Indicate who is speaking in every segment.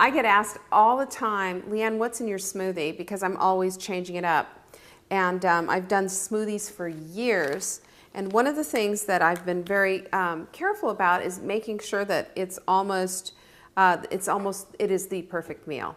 Speaker 1: I get asked all the time, Leanne, what's in your smoothie? Because I'm always changing it up. And I've done smoothies for years. And one of the things that I've been very careful about is making sure that it is the perfect meal.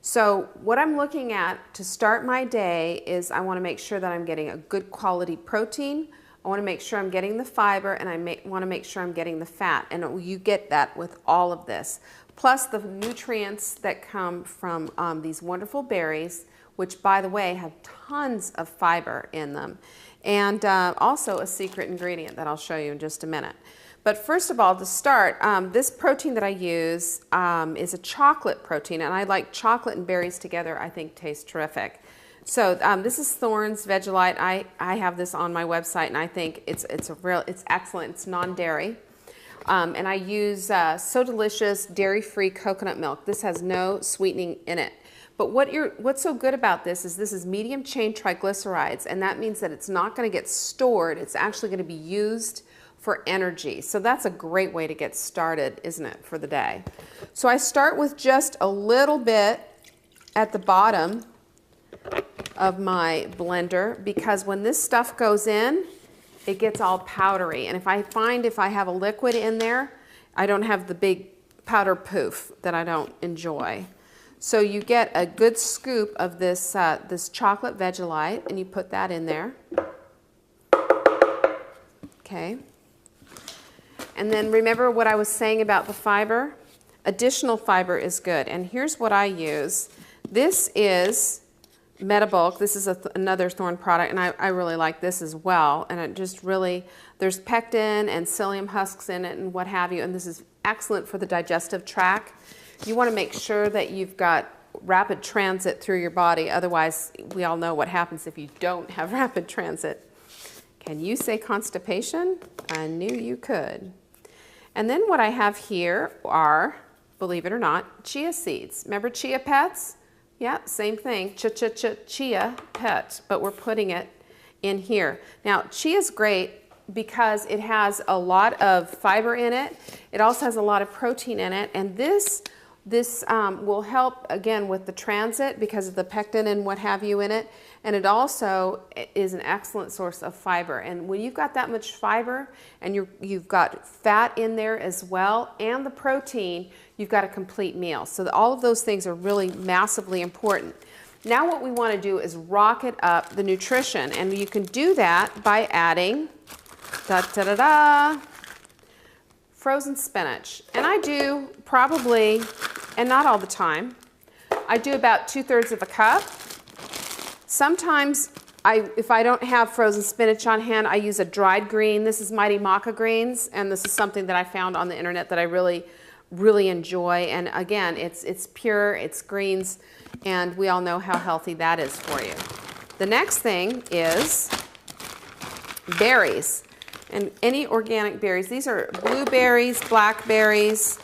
Speaker 1: So what I'm looking at to start my day is I want to make sure that I'm getting a good quality protein. I want to make sure I'm getting the fiber, and I want to make sure I'm getting the fat. And you get that with all of this. Plus the nutrients that come from these wonderful berries, which, by the way, have tons of fiber in them. And also a secret ingredient that I'll show you in just a minute. But first of all, to start, this protein that I use is a chocolate protein, and I like chocolate and berries together. I think tastes terrific. So this is Thorne's Vegelite. I have this on my website, and I think it's excellent. It's non-dairy, and I use So Delicious dairy-free coconut milk. This has no sweetening in it. But what's so good about this is medium chain triglycerides, and that means that it's not going to get stored. It's actually going to be used for energy. So that's a great way to get started, isn't it, for the day? So I start with just a little bit at the bottom of my blender, because when this stuff goes in, it gets all powdery. And if I have a liquid in there, I don't have the big powder poof that I don't enjoy. So you get a good scoop of this, this chocolate Vegelite, and you put that in there. Okay. And then remember what I was saying about the fiber? Additional fiber is good. And here's what I use. This is Metabulk. This is another Thorne product, and I really like this as well. And it just really, there's pectin and psyllium husks in it and what have you, and this is excellent for the digestive tract. You want to make sure that you've got rapid transit through your body. Otherwise, we all know what happens if you don't have rapid transit. Can you say constipation? I knew you could. And then what I have here are, believe it or not, chia seeds. Remember Chia Pets? Yeah, same thing, Chia Pet, but we're putting it in here. Now, chia is great because it has a lot of fiber in it. It also has a lot of protein in it, and this will help, again, with the transit because of the pectin and what have you in it. And it also is an excellent source of fiber. And when you've got that much fiber and you've got fat in there as well and the protein, you've got a complete meal. So all of those things are really massively important. Now what we want to do is rocket up the nutrition. And you can do that by adding frozen spinach. And I do probably, and not all the time, I do about 2/3 of a cup. Sometimes if I don't have frozen spinach on hand, I use a dried green. This is Mighty Maca greens, and this is something that I found on the internet that I really, really enjoy. And again, it's pure, it's greens, and we all know how healthy that is for you. The next thing is berries. And any organic berries. These are blueberries, blackberries,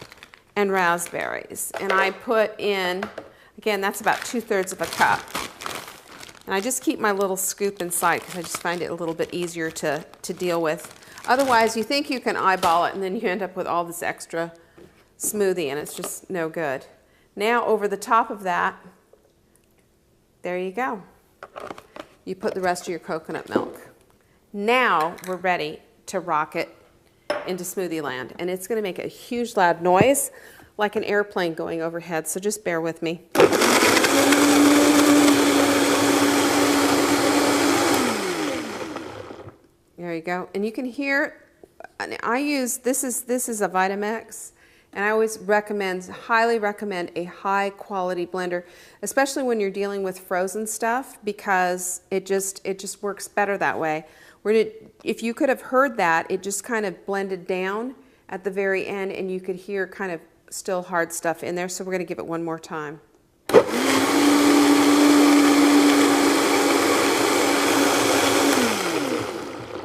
Speaker 1: and raspberries. And I put in, again, that's about 2/3 of a cup. And I just keep my little scoop inside because I just find it a little bit easier to deal with. Otherwise, you think you can eyeball it, and then you end up with all this extra smoothie, and it's just no good. Now, over the top of that, there you go. You put the rest of your coconut milk. Now we're ready to rock it into smoothie land, and it's going to make a huge loud noise like an airplane going overhead, so just bear with me. There you go. And you can hear, I use, this is a Vitamix, and I always highly recommend a high quality blender, especially when you're dealing with frozen stuff, because it just works better that way. If you could have heard that, it just kind of blended down at the very end, and you could hear kind of still hard stuff in there, so we're going to give it one more time.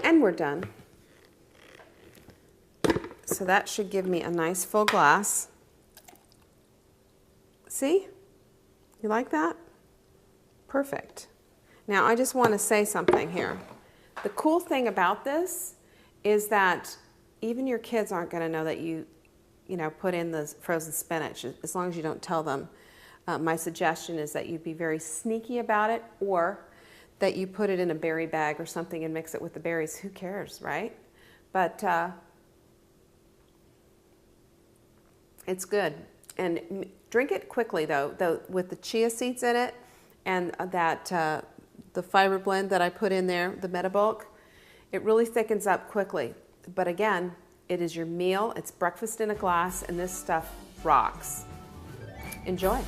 Speaker 1: And we're done. So that should give me a nice full glass. See? You like that? Perfect. Now I just want to say something here. The cool thing about this is that even your kids aren't going to know that you you know, put in the frozen spinach, as long as you don't tell them. My suggestion is that you be very sneaky about it, or that you put it in a berry bag or something and mix it with the berries. Who cares, right? But it's good. And drink it quickly, though with the chia seeds in it and that the fiber blend that I put in there, the metabolic, it really thickens up quickly. But again, it is your meal. It's breakfast in a glass, and this stuff rocks. Enjoy.